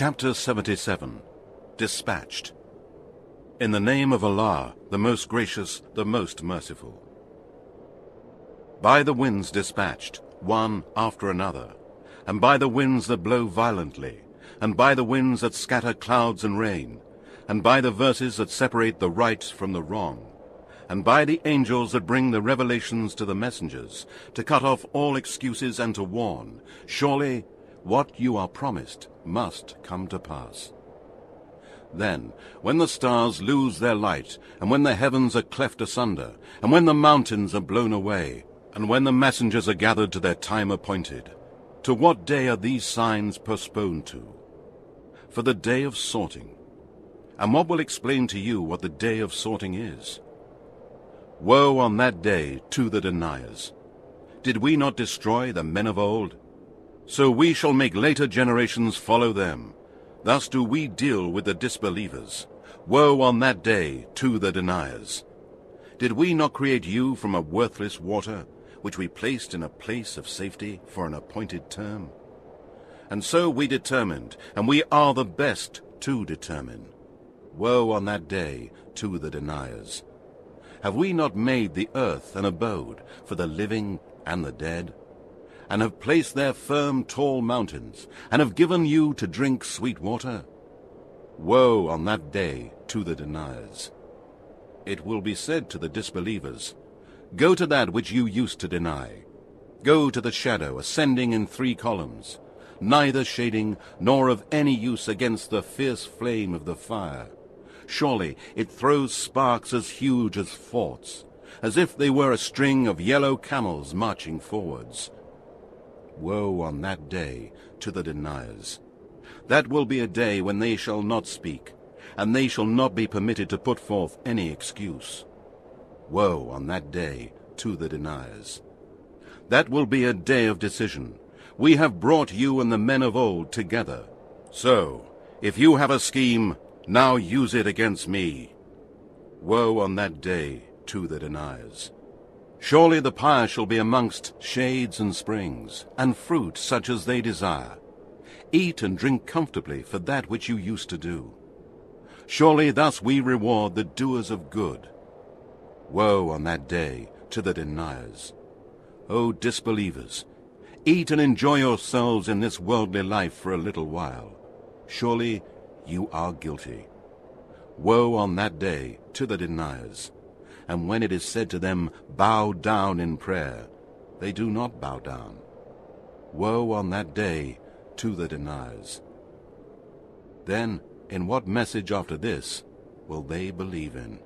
Chapter 77. Dispatched. In the name of Allah, the most gracious, the most merciful. By the winds dispatched, one after another, and by the winds that blow violently, and by the winds that scatter clouds and rain, and by the verses that separate the right from the wrong, and by the angels that bring the revelations to the messengers, to cut off all excuses and to warn, surely what you are promised must come to pass. Then, when the stars lose their light, and when the heavens are cleft asunder, and when the mountains are blown away, and when the messengers are gathered to their time appointed, to what day are these signs postponed to? For the day of sorting. And what will explain to you what the day of sorting is? Woe on that day to the deniers! Did we not destroy the men of old? So we shall make later generations follow them. Thus do we deal with the disbelievers. Woe on that day to the deniers! Did we not create you from a worthless water, which we placed in a place of safety for an appointed term? And so we determined, and we are the best to determine. Woe on that day to the deniers! Have we not made the earth an abode for the living and the dead? And have placed there firm tall mountains, and have given you to drink sweet water? Woe on that day to the deniers! It will be said to the disbelievers, go to that which you used to deny. Go to the shadow ascending in 3 columns, neither shading nor of any use against the fierce flame of the fire. Surely it throws sparks as huge as forts, as if they were a string of yellow camels marching forwards. Woe on that day to the deniers! That will be a day when they shall not speak, and they shall not be permitted to put forth any excuse. Woe on that day to the deniers! That will be a day of decision. We have brought you and the men of old together. So, if you have a scheme, now use it against me. Woe on that day to the deniers! Surely the pious shall be amongst shades and springs, and fruit such as they desire. Eat and drink comfortably for that which you used to do. Surely thus we reward the doers of good. Woe on that day to the deniers! O disbelievers, eat and enjoy yourselves in this worldly life for a little while. Surely you are guilty. Woe on that day to the deniers! And when it is said to them, bow down in prayer, they do not bow down. Woe on that day to the deniers! Then, in what message after this will they believe in?